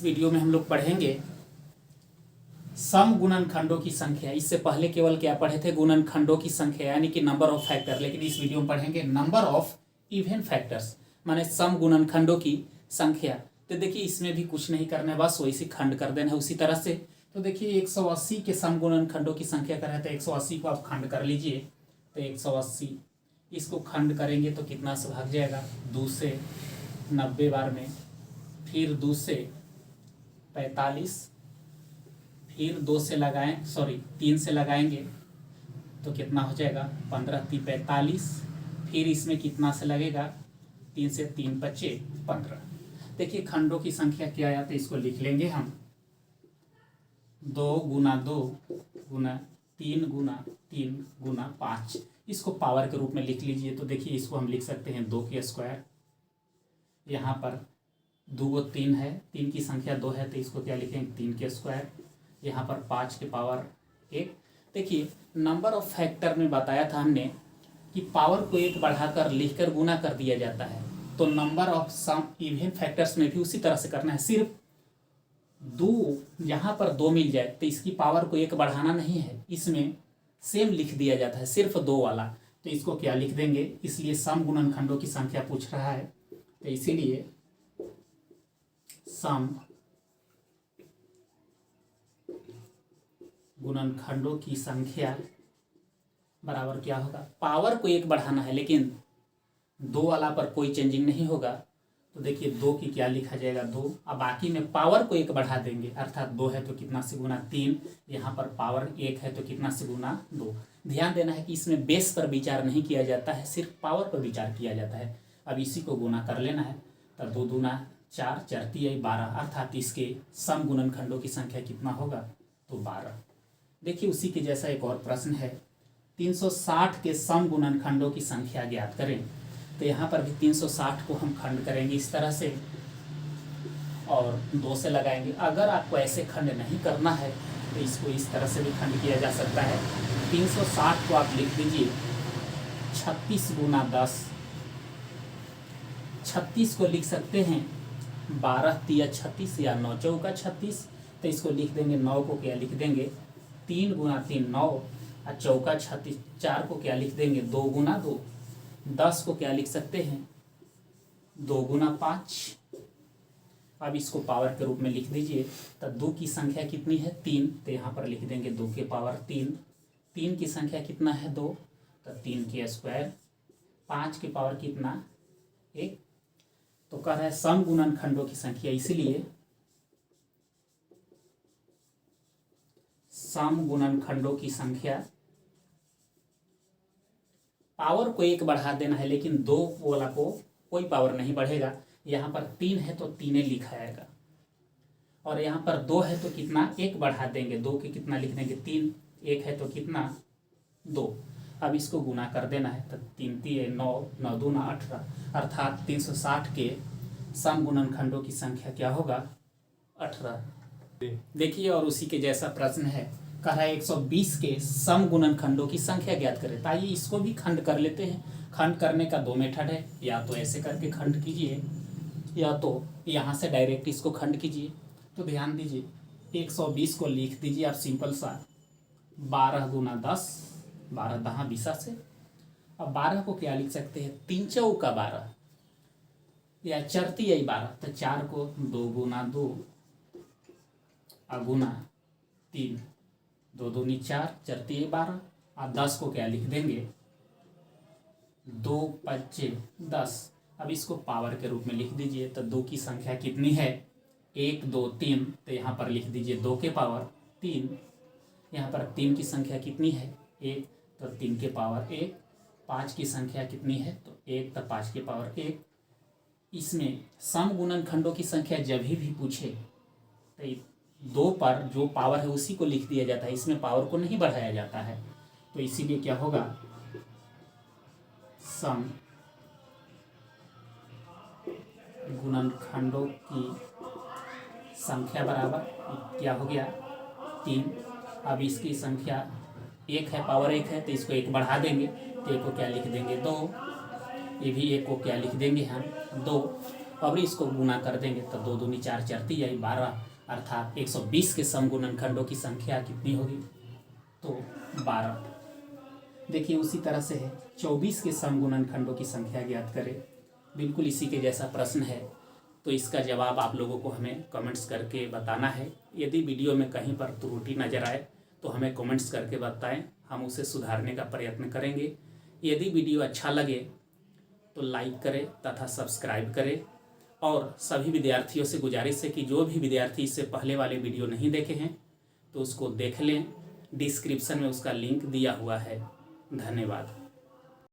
इस वीडियो में हम लोग पढ़ेंगे सम गुणनखंडों की संख्या। इससे पहले केवल क्या पढ़े थे? गुणनखंडों की संख्या यानी कि नंबर ऑफ फैक्टर। लेकिन इस वीडियो में पढ़ेंगे नंबर ऑफ इवन फैक्टर्स, माने सम गुणनखंडों की संख्या। तो देखिए इसमें भी कुछ नहीं करना है, बस वैसे खंड कर देना है उसी तरह से। तो देखिए 180 के सम गुणनखंडों की संख्या कर रहे थे, 180 को आप खंड कर लीजिए। तो 180 इसको खंड करेंगे तो कितना से भाग जाएगा? 2 से 90 बार में, फिर 2 से 45, फिर 2 से लगाएं 3 से लगाएंगे तो कितना हो जाएगा? 15 3 45, फिर इसमें कितना से लगेगा? 3 से 3 बचे 15। देखिए खंडों की संख्या क्या आया तो इसको लिख लेंगे हम 2 गुना 2 गुना 3 गुना 3 गुना 5। इसको पावर के रूप में लिख लीजिए। तो देखिए इसको हम लिख सकते हैं 2 के स्क्वायर, यहाँ पर 2 3 है, 3 की संख्या 2 है तो इसको क्या लिखेंगे? 3 के स्क्वायर, यहाँ पर 5 के पावर 1। देखिए नंबर ऑफ फैक्टर में बताया था हमने कि पावर को 1 बढ़ाकर लिखकर गुना कर दिया जाता है। तो number of sum even factors में भी उसी तरह से करना है। सिर्फ 2 यहाँ पर 2 मिल जाए तो इसकी पावर को 1 बढ़ाना नहीं है, इसमें सेम लिख दिया जाता है, सिर्फ 2 वाला। तो इसको क्या लिख देंगे? इसलिए सम गुणनखंडों की संख्या पूछ रहा है तो इसीलिए सम गुणनखंडों की संख्या बराबर क्या होगा? पावर को 1 बढ़ाना है लेकिन 2 वाला पर कोई चेंजिंग नहीं होगा। तो देखिए 2 की क्या लिखा जाएगा? 2। अब बाकी में पावर को 1 बढ़ा देंगे, अर्थात 2 है तो कितना से गुना 3, यहाँ पर पावर 1 है तो कितना से गुना 2। ध्यान देना है कि इसमें बेस पर विचार नहीं किया जाता है, सिर्फ पावर पर विचार किया जाता है। अब इसी को गुना कर लेना है। तब 2 दूना 4, 4 तिया 12, अर्थात इसके सम गुणनखंडों की संख्या कितना होगा? तो 12। देखिए उसी के जैसा एक और प्रश्न है, 360 के सम गुणनखंडों की संख्या ज्ञात करें। तो यहाँ पर भी 360 को हम खंड करेंगे इस तरह से और 2 से लगाएंगे। अगर आपको ऐसे खंड नहीं करना है तो इसको इस तरह से भी खंड किया जा सकता है। 360 को आप लिख दीजिए 36 गुना 10। 36 को लिख सकते हैं 12 तिया 36 या 9 चौका 36। तो इसको लिख देंगे 9 को क्या लिख देंगे? 3 गुना 3 9 और चौका 36। 4 को क्या लिख देंगे? 2 गुना 2। 10 को क्या लिख सकते हैं? 2 गुना 5। अब इसको पावर के रूप में लिख दीजिए। तो 2 की संख्या कितनी है? 3। तो यहाँ पर लिख देंगे 2 के पावर 3। 3 की संख्या कितना है? 2। तो 3 के स्क्वायर। 5 के पावर कितना? 1। तो कह रहा है सम गुणनखंडों की संख्या, इसलिए सम गुणनखंडों की संख्या पावर को 1 बढ़ा देना है लेकिन 2 वाला को कोई पावर नहीं बढ़ेगा। यहाँ पर 3 है तो 3 लिखा आएगा और यहाँ पर 2 है तो कितना? 1 बढ़ा देंगे। 2 के कितना लिख देंगे? 3। 1 है तो कितना? 2। अब इसको गुना कर देना है तो 3 3 9 9 दूना 18, अर्थात 360 के सम गुणनखंडों की संख्या क्या होगा? 18। देखिए और उसी के जैसा प्रश्न है, कह रहा है 120 के सम गुणनखंडों की संख्या ज्ञात करें। आइए इसको भी खंड कर लेते हैं। खंड करने का 2 मेथड है, या तो ऐसे करके खंड कीजिए या तो यहाँ से डायरेक्ट इसको खंड कीजिए। तो ध्यान दीजिए 120 को लिख दीजिए आप सिंपल सा 12 गुना 10, 12 दहा 20 से। अब 12 को क्या लिख सकते हैं? 3 चौका 12 या 4 तिया 12। तो 4 को 2 गुना 2 गुना 3, 2 दूनी 4, 4 तिया 12। अब 10 को क्या लिख देंगे? 2 5 10। अब इसको पावर के रूप में लिख दीजिए। तो 2 की संख्या कितनी है? 1 2 3। तो यहाँ पर लिख दीजिए 2 के पावर 3। यहाँ पर 3 की संख्या कितनी है? 1। तो 3 के पावर 1। 5 की संख्या कितनी है? तो 1। तो 5 के पावर 1। इसमें सम गुणनखंडों की संख्या जब भी पूछे तो 2 पर जो पावर है उसी को लिख दिया जाता है, इसमें पावर को नहीं बढ़ाया जाता है। तो इसीलिए क्या होगा? सम गुणनखंडों की संख्या बराबर क्या हो गया? 3। अब इसकी संख्या 1 है, पावर 1 है तो इसको 1 बढ़ा देंगे तो 1 को क्या लिख देंगे? 2। ये भी 1 को क्या लिख देंगे हम? 2। और इसको गुना कर देंगे तो 2 दूनी 4 4 आई 12, अर्थात 120 के समगुणनखंडों की संख्या कितनी होगी, तो 12। देखिए उसी तरह से है 24 के समगुणनखंडों की संख्या ज्ञात करें। बिल्कुल इसी के जैसा प्रश्न है, तो इसका जवाब आप लोगों को हमें कमेंट्स करके बताना है। यदि वीडियो में कहीं पर त्रुटि नज़र आए तो हमें कमेंट्स करके बताएं, हम उसे सुधारने का प्रयत्न करेंगे। यदि वीडियो अच्छा लगे तो लाइक करें तथा सब्सक्राइब करें, और सभी विद्यार्थियों से गुजारिश है कि जो भी विद्यार्थी इससे पहले वाले वीडियो नहीं देखे हैं तो उसको देख लें, डिस्क्रिप्शन में उसका लिंक दिया हुआ है। धन्यवाद।